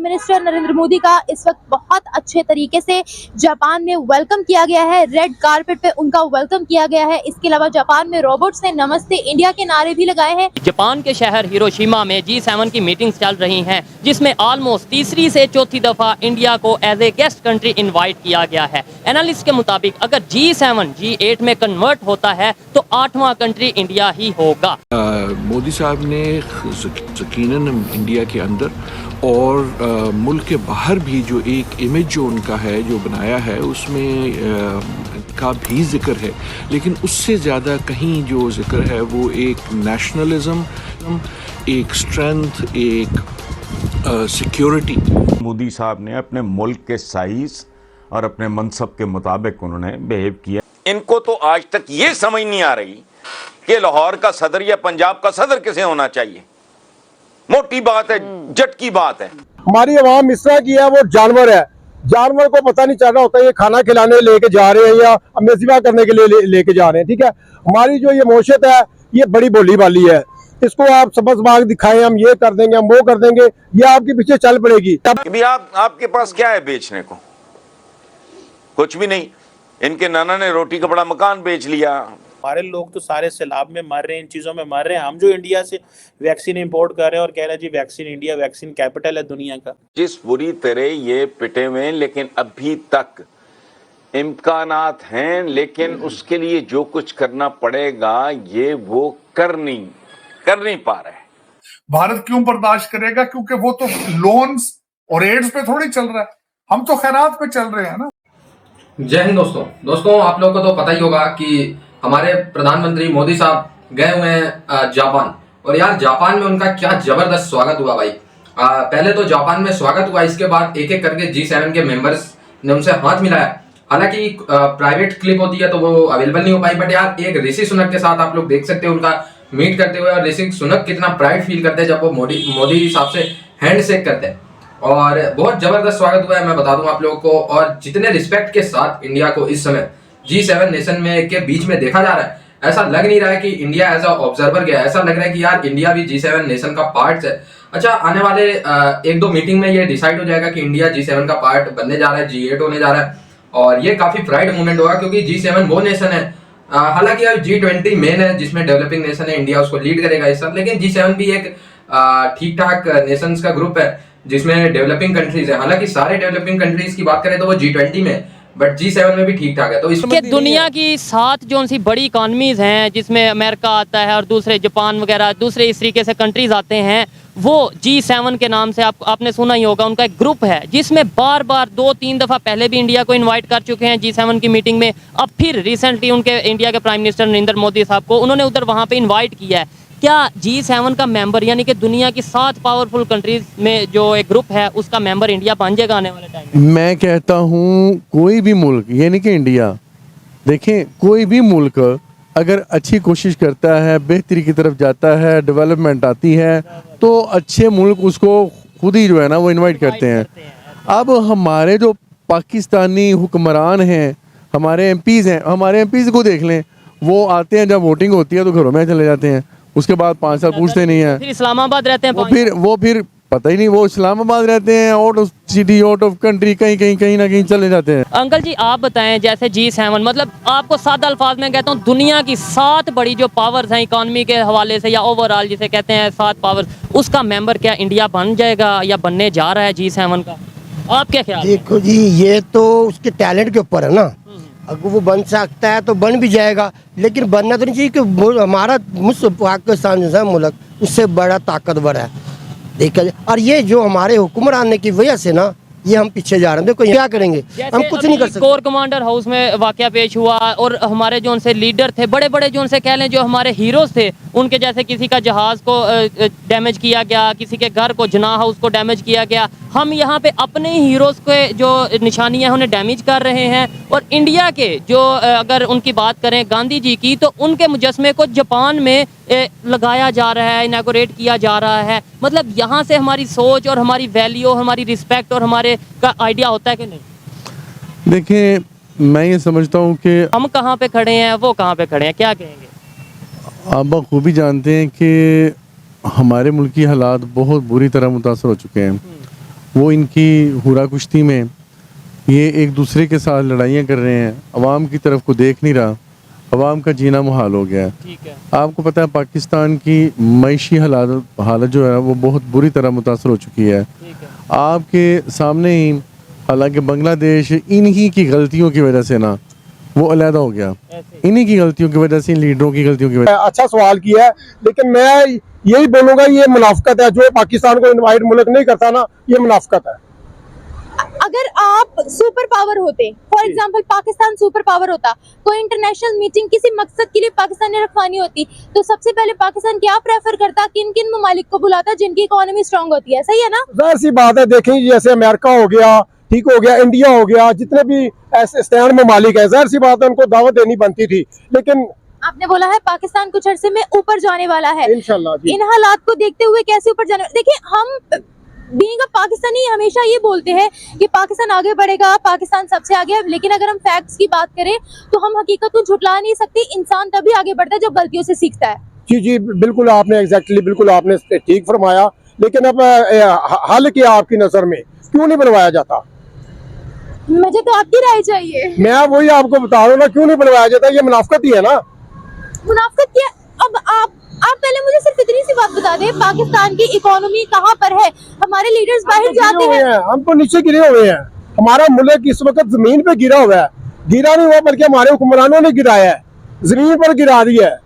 Prime minister Narendra Modi का इस वक्त बहुत अच्छे तरीके से जापान में वेलकम किया गया है। रेड कारपेट पे उनका वेलकम किया गया है। इसके अलावा जापान में रोबोट्स ने नमस्ते इंडिया के नारे भी लगाए हैं। जापान के शहर हिरोशिमा में G7 की मीटिंग्स चल रही हैं, जिसमें ऑलमोस्ट तीसरी से चौथी दफा इंडिया को as a guest country invite किया गया है। एनालिस्ट के मुताबिक अगर G7 G8 में कन्वर्ट होता है तो 8वां कंट्री इंडिया ही होगा। मोदी साहब ने यकीनन इंडिया के अंदर और मुल्क के बाहर भी जो एक इमेज जो उनका है जो बनाया है उसमें का भी जिक्र है, लेकिन उससे ज़्यादा कहीं जो जिक्र है वो एक नेशनलिज्म, एक स्ट्रेंथ, एक सिक्योरिटी। मोदी साहब ने अपने मुल्क के साइज और अपने मनसब के मुताबिक उन्होंने बिहेव किया। इनको तो आज तक ये समझ नहीं आ रही कि लाहौर का सदर या पंजाब का सदर किसे होना चाहिए। मोटी बात है, जट की बात है। हमारी आवाम इस तरह की है, वो जानवर है। जानवर को पता नहीं चल रहा होता ये खाना खिलाने लेके जा रहे हैं या अमेजिबा करने के लिए लेके जा रहे हैं। ठीक है, हमारी जो ये मोशत है ये बड़ी बोली वाली है। इसको आप सबक बाग दिखाएं, हम ये कर देंगे, हम वो कर देंगे, ये आपके पीछे चल पड़ेगी। भी आपके पास क्या है बेचने को? कुछ भी नहीं। इनके नाना ने रोटी कपड़ा मकान बेच लिया। हमारे लोग तो सारे सैलाब में मर रहे हैं, इन चीजों में मर रहे हैं। हम जो इंडिया से वैक्सीन इंपोर्ट कर रहे हैं और कह रहे हैं जी वैक्सीन, इंडिया वैक्सीन कैपिटल है दुनिया का। जिस बुरी तरह ये पिटे हुए, लेकिन अभी तक इम्कानात हैं, लेकिन उसके लिए जो कुछ करना पड़ेगा ये वो कर नहीं पा रहे। भारत क्यों बर्दाश्त करेगा? क्योंकि वो तो लोन्स और एड्स पे थोड़ी चल रहा है, हम तो खैरात पे चल रहे हैं ना। जय हिंद दोस्तों, आप लोगों को तो पता ही होगा कि हमारे प्रधानमंत्री मोदी साहब गए हुए हैं जापान, और यार जापान में उनका क्या जबरदस्त स्वागत हुआ भाई। पहले तो जापान में स्वागत हुआ, इसके बाद एक एक करके G7 के मेंबर्स ने उनसे हाथ मिलाया। हालांकि प्राइवेट क्लिप होती है तो वो अवेलेबल नहीं हो पाई, बट यार एक ऋषि सुनक के साथ आप लोग देख सकते हो उनका मीट करते हुए, और ऋषि सुनक कितना प्राइड फील करते हैं जब वो मोदी साहब से हैंड शेक करते हैं, और बहुत जबरदस्त स्वागत हुआ है, मैं बता दूं आप लोगों को। और जितने रिस्पेक्ट के साथ इंडिया को इस समय G7 नेशन में के बीच में देखा जा रहा है, ऐसा लग नहीं रहा है कि इंडिया एज अ ऑब्जर्वर गया है। ऐसा लग रहा है कि यार इंडिया भी G7 नेशन का पार्ट है। अच्छा, आने वाले एक दो मीटिंग में ये डिसाइड हो जाएगा कि इंडिया G7 का पार्ट बनने जा रहा है, G8 होने जा रहा है, और ये काफी प्राइड मोमेंट होगा क्योंकि G7 वो नेशन है। हालांकि अब G20 मेन है जिसमें डेवलपिंग नेशन है, इंडिया उसको लीड करेगा इस साल, लेकिन G7 भी एक ठीक ठाक नेशंस का ग्रुप है जिसमें डेवलपिंग कंट्रीज है। हालांकि सारे डेवलपिंग कंट्रीज की बात करें तो वो G20 में, बट G7 में भी ठीक ठाक है। तो इसके दुनिया की 7 जो सी बड़ी इकॉनमीज हैं, जिसमें अमेरिका आता है और दूसरे जापान वगैरह दूसरे इस तरीके से कंट्रीज आते हैं, वो G7 के नाम से आपने सुना ही होगा, उनका एक ग्रुप है जिसमें बार 2-3 दफा पहले भी इंडिया को इनवाइट कर चुके हैं G7 की मीटिंग में। अब फिर रिसेंटली उनके इंडिया के प्राइम मिनिस्टर नरेंद्र मोदी साहब को उन्होंने उधर वहां पे इन्वाइट किया है। क्या G7 का मेंबर यानी कि दुनिया की 7 पावरफुल कंट्रीज में जो एक ग्रुप है उसका मेंबर इंडिया बन जाएगा आने वाले टाइम में? मैं कहता हूँ कोई भी मुल्क, यानी कि इंडिया, देखें कोई भी मुल्क अगर अच्छी कोशिश करता है, बेहतरी की तरफ जाता है, डेवलपमेंट आती है, तो अच्छे मुल्क उसको खुद ही जो है ना वो इनवाइट करते हैं। अब हमारे जो पाकिस्तानी हुक्मरान हैं, हमारे एमपीज़ हैं, हमारे एमपीज़ को देख लें, वो आते हैं जब वोटिंग होती है तो घरों में चले जाते हैं, उसके बाद 5 साल पूछते नहीं है, फिर इस्लामाबाद रहते हैं, वो फिर पता ही नहीं, वो इस्लामाबाद रहते हैं, out of city, out of country, कहीं ना कहीं चले जाते हैं। अंकल जी आप बताएं, जैसे G7 मतलब आपको सादा अल्फाज में कहता हूँ, दुनिया की 7 बड़ी जो पावर्स हैं इकोनॉमी के हवाले से या ओवरऑल जिसे कहते हैं 7 पावर्स, उसका मेंबर क्या इंडिया बन जाएगा या बनने जा रहा है G7 का? आप क्या ख्याल? देखो जी, ये तो उसके टैलेंट के ऊपर है ना। अगर वो बन सकता है तो बन भी जाएगा, लेकिन बनना तो नहीं चाहिए कि हमारा पाकिस्तान जैसा मुल्क उससे बड़ा ताकतवर है, देखा जाए। और ये जो हमारे हुक्मरान की वजह से ना ये हम पीछे जा रहे हैं। देखो क्या करेंगे, हम कुछ नहीं कर सकते। कोर कमांडर हाउस में वाकया पेश हुआ और हमारे जो उनसे लीडर थे, बड़े बड़े जो उनसे कह लें जो हमारे हीरोज थे, उनके जैसे किसी का जहाज को डैमेज किया गया, किसी के घर को, जना हाउस को डैमेज किया गया। हम यहाँ पे अपने ही हीरोज के जो निशानियां हैं उन्हें डैमेज कर रहे हैं। और इंडिया के जो अगर उनकी बात करें गांधी जी की, तो उनके मुजस्मे को जापान में लगाया जा रहा है, इनॉग्रेट किया जा रहा है। मतलब यहाँ से हमारी सोच और हमारी वैल्यू, हमारी रिस्पेक्ट और हमारे का आइडिया होता है कि नहीं? देखिए मैं ये समझता हूँ कि हम कहाँ पे खड़े हैं, वो कहाँ पे खड़े हैं, क्या कहेंगे? आप खूबी जानते हैं कि हमारे मुल्क की हालात बहुत बुरी तरह मुतासर हो चुके हैं, वो इनकी हुरा कुश्ती में ये एक दूसरे के साथ लड़ाइयाँ कर रहे हैं, अवाम की तरफ को देख नहीं रहा, अवाम का जीना मुहाल हो गया है। ठीक है। आपको पता है पाकिस्तान की मईशी हालत जो है वो बहुत बुरी तरह मुतासर हो चुकी है। ठीक है। आपके सामने ही, हालांकि बांग्लादेश इन्हीं की गलतियों की वजह से ना वो अलहदा हो गया, इन्हीं की गलतियों की वजह से, इन लीडरों की गलतियों की वजह से। अच्छा सवाल किया है, लेकिन मैं यही बोलूंगा ये मुनाफिकत है। जो पाकिस्तान को इनवाइट मुल्क नहीं करता ना, ये मुनाफिकत है। अगर आप सुपर पावर होते, for example Pakistan super power होता, कोई इंटरनेशनल मीटिंग किसी मकसद के लिए पाकिस्तान ने रखवानी होती, तो सबसे पहले पाकिस्तान क्या प्रेफर करता, किन किन ममालिक को बुलाता जिनकी इकोनॉमी स्ट्रांग होती है? सही है ना? जाहिर सी बात है, देखें जैसे अमेरिका हो गया, ठीक हो गया, इंडिया हो गया, जितने भी ऐसे स्टैंड ममालिक है, जाहिर सी बात है उनको दावत देनी बनती थी। लेकिन आपने बोला है पाकिस्तान कुछ अरसे में ऊपर जाने वाला है, इंशाल्लाह जी। इन हालात को देखते हुए कैसे ऊपर जाने? देखिए, हम बीइंग अ पाकिस्तानी हमेशा ये बोलते हैं कि पाकिस्तान आगे बढ़ेगा, पाकिस्तान सबसे आगे है, लेकिन अगर हम फैक्ट्स की बात करें तो हम हकीकत को झुटला नहीं सकते। इंसान तभी आगे बढ़ता है जब गलतियों से सीखता है। जी जी, बिल्कुल आपने एग्जैक्टली बिल्कुल आपने ठीक फरमाया। लेकिन अब हल क्या आपकी नजर में, क्यों नहीं बनवाया जाता? मुझे तो आपकी राय चाहिए। मैं वही आपको बता रहा हूँ ना, क्यों नहीं बनवाया जाता? ये मुनाफिकत ही है ना। मुनाफिकत क्या? अब आप पहले मुझे सिर्फ इतनी सी बात बता दें, पाकिस्तान की इकोनॉमी कहाँ पर है? हमारे लीडर्स बाहर जाते हैं, हम तो नीचे गिरे हुए हैं। हमारा मुल्क इस वक्त जमीन पे गिरा हुआ है। गिरा नहीं हुआ बल्कि हमारे हुक्मरानों ने गिराया है, जमीन पर गिरा दिया है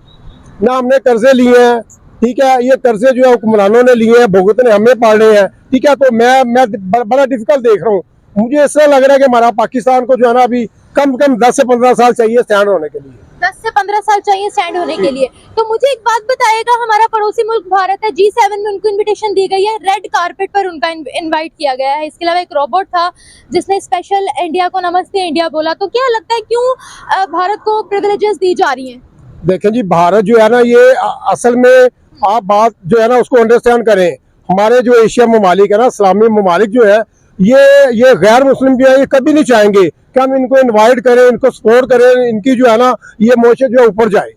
ना। हमने कर्जे लिए हैं, ठीक है, ये कर्जे जो है हुक्मरानों ने लिए हैं, भुगतने हमें पड़ रहे हैं, ठीक है। तो मैं बड़ा डिफिकल्ट देख रहा हूँ। मुझे ऐसा लग रहा है कि हमारा पाकिस्तान को जो है ना अभी कम से कम 10 से 15 साल चाहिए स्टैंड होने के लिए। 10 से 15 साल चाहिए स्टैंड होने के लिए। तो मुझे एक बात बताइएगा, हमारा पड़ोसी मुल्क भारत है, G7 में उनको इनविटेशन दी गई है, रेड कारपेट पर उनका इनवाइट किया गया है। इसके अलावा एक रोबोट था जिसने स्पेशल इंडिया को नमस्ते इंडिया बोला। तो क्या लगता है क्यों भारत को प्रिविलेजेस दी जा रही हैं? देखें जी, भारत जो है ना, ये असल में आप बात जो है ना उसको अंडरस्टैंड करें। हमारे जो एशिया ममालिक है ना, इस्लामी ममालिक जो है, ये गैर मुस्लिम जो है, ये कभी नहीं चाहेंगे कि हम इनको इनवाइट करें, इनको सपोर्ट करें, इनकी जो है ना ये मोशे जो है ऊपर जाए।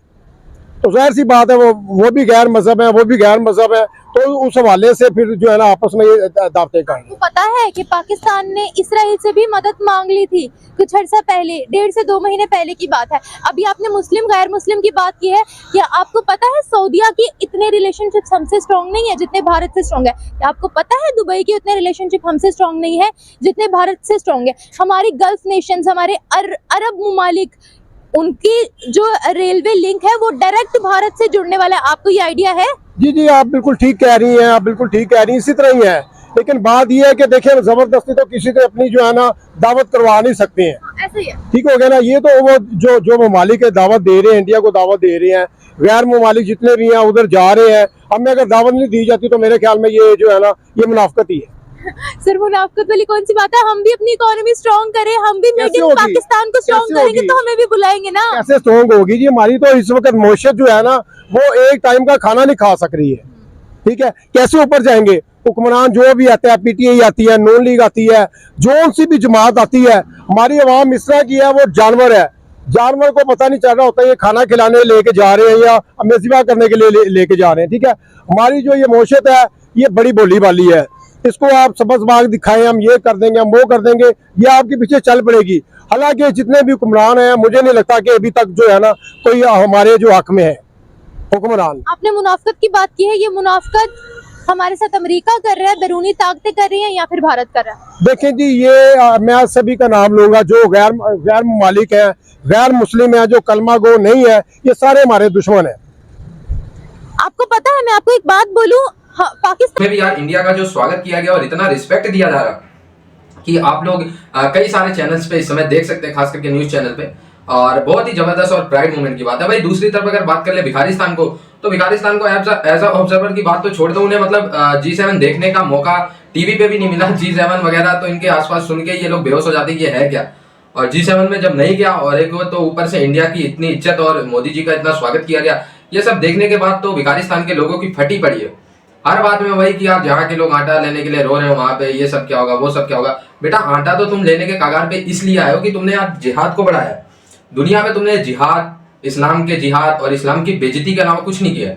तो जाहिर सी बात है वो भी गैर मजहब है, वो भी गैर मजहब है, तो उस हवाले से फिर जो है ना आपस में ये दावतें करेंगे। तो पता है कि पाकिस्तान ने इसराइल से भी मदद मांग ली थी कुछ अर्सा पहले, 1.5 से 2 महीने पहले की बात है। अभी आपने मुस्लिम गैर मुस्लिम की बात की है, क्या आपको पता है सऊदिया की इतने रिलेशनशिप हमसे स्ट्रॉन्ग नहीं है जितने भारत से स्ट्रॉन्ग है? क्या आपको पता है दुबई की उतने रिलेशनशिप हमसे स्ट्रॉन्ग नहीं है जितने भारत से स्ट्रॉन्ग है? हमारी गल्फ नेशंस, हमारे अरब ममालिक, उनकी जो रेलवे लिंक है वो डायरेक्ट भारत से जुड़ने वाला है। आपको ये आइडिया है? जी जी, आप बिल्कुल ठीक कह रही हैं, आप बिल्कुल ठीक कह रही हैं, इसी तरह ही है। लेकिन बात यह है कि देखिए, जबरदस्ती तो किसी को अपनी जो है ना दावत करवा नहीं सकते हैं। ऐसे ही है। ठीक हो गया ना। ये तो वो जो ममालिक है दावत दे रहे हैं, इंडिया को दावत दे रहे हैं, गैर ममालिक जितने भी हैं उधर जा रहे हैं। हमें अगर दावत नहीं दी जाती तो मेरे ख्याल में ये जो है ना ये मुनाफिकत ही है। सर, मुनाफिकत वाली कौन सी बात है? हम भी अपनी इकोनॉमी स्ट्रॉन्ग करें, हम भी मेड इन पाकिस्तान को स्ट्रॉन्ग करेंगे तो हमें भी बुलाएंगे ना। कैसे स्ट्रॉन्ग होगी जी? हमारी तो इस वक्त मोशत जो है ना वो एक टाइम का खाना नहीं खा सक रही है, ठीक है। कैसे ऊपर जाएंगे? हुक्मरान जो भी आता है, PTI आती है, नून लीग आती है, जो सी भी जमात आती है, हमारी आवाम इस तरह की है, वो जानवर है। जानवर को पता नहीं चल रहा होता ये खाना खिलाने लेके जा रहे हैं या अमेजिबा करने के लिए लेके जा रहे हैं, ठीक है। हमारी जो ये मोशत है ये बड़ी बोली वाली है। इसको आप सबज बाग दिखाएं, हम ये कर देंगे, हम वो कर देंगे, ये आपके पीछे चल पड़ेगी। हालांकि जितने भी हुक्मरान हैं, मुझे नहीं लगता कि अभी तक जो है ना कोई हमारे जो हक में है हुक्मरान। आपने मुनाफिकत की बात की है, ये मुनाफिकत हमारे साथ अमेरिका कर रहा है, बैरूनी ताकतें कर रही हैं, या फिर भारत कर रहा है? देखें जी, ये मैं सभी का नाम लूंगा जो गैर ममालिक है, गैर मुस्लिम है, जो कलमा गो नहीं है, ये सारे हमारे दुश्मन है। आपको पता है, मैं आपको एक बात बोलूं, पाकिस्तान में भी यार इंडिया का जो स्वागत किया गया और इतना रिस्पेक्ट दिया जा रहा कि आप लोग कई सारे चैनल्स पे इस समय देख सकते हैं, खास करके न्यूज चैनल पे, और बहुत ही जबरदस्त और प्राइड मोमेंट की बात है भाई। दूसरी तरफ अगर बात कर ले भिखारिस्तान को, तो भिखारिस्तान को एज अ ऑब्जर्वर की बात तो छोड़ दो, उन्हें मतलब G7 देखने का मौका टीवी पे भी नहीं मिला। G7 वगैरह तो इनके आसपास सुन के ये लोग बेहोश हो जाते कि ये है क्या। और G7 में जब नहीं गया और एक तो ऊपर से इंडिया की इतनी इज्जत और मोदी जी का इतना स्वागत किया गया, ये सब देखने के बाद तो भिखारिस्तान के लोगों की फटी पड़ी है। हर बात में वही कि यार जहाँ के लोग आटा लेने के लिए रो रहे हो वहां पे ये सब क्या होगा, वो सब क्या होगा। बेटा, आटा तो तुम लेने के कगार पे इसलिए आए हो कि तुमने आज जिहाद को बढ़ाया। दुनिया में तुमने जिहाद, इस्लाम के जिहाद और इस्लाम की बेइज्जती के अलावा कुछ नहीं किया।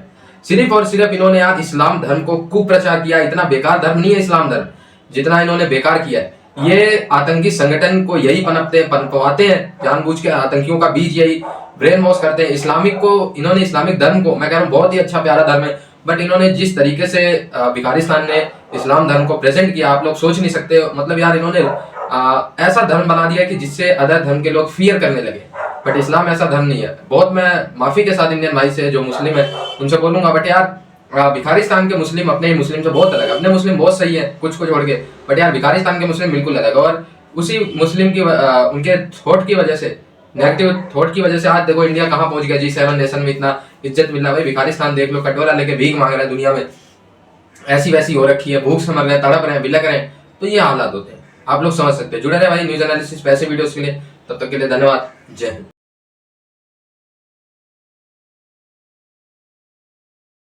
सिर्फ और सिर्फ इन्होंने आज इस्लाम धर्म को कुप्रचार किया। इतना बेकार धर्म नहीं है इस्लाम धर्म। जितना इन्होंने बेकार किया है, ये आतंकी संगठन को यही पनपवाते हैं जानबूझ के। आतंकियों का बीज यही ब्रेन वॉश करते हैं। इस्लामिक को इन्होंने, इस्लामिक धर्म को मैं कह रहा हूँ बहुत ही अच्छा प्यारा धर्म है, बट इन्होंने जिस तरीके से भिखारिस्तान ने इस्लाम धर्म को प्रेजेंट किया, आप लोग सोच नहीं सकते। मतलब यार इन्होंने ऐसा धर्म बना दिया कि जिससे अदर धर्म के लोग फियर करने लगे, बट इस्लाम ऐसा धर्म नहीं है। बहुत मैं माफी के साथ इंडियन भाई से जो मुस्लिम है उनसे बोलूंगा, बट यार भिखारिस्तान के मुस्लिम अपने ही मुस्लिम से बहुत अलग है। अपने मुस्लिम बहुत सही है कुछ को छोड़ के, बट यार भिखारिस्तान के मुस्लिम बिल्कुल अलग है। और उसी मुस्लिम की उनके थॉट की वजह से, नेगेटिव थॉट की वजह से आज देखो इंडिया कहाँ पहुंच गया। G7 नेशन में इतना इज्जत मिल रहा है। भाई भिखारिस्तान देख लो, कटोरा लेके भीख मांग रहे हैं दुनिया में, ऐसी वैसी हो रखी है, भूख से मर रहे हैं, तड़प रहे हैं, बिलक रहे हैं। तो ये हालात होते हैं, आप लोग समझ सकते हैं। जुड़े रहे भाई न्यूज एनालिसिस पे ऐसे वीडियोस के लिए। तब तक के लिए धन्यवाद। जय हिंद।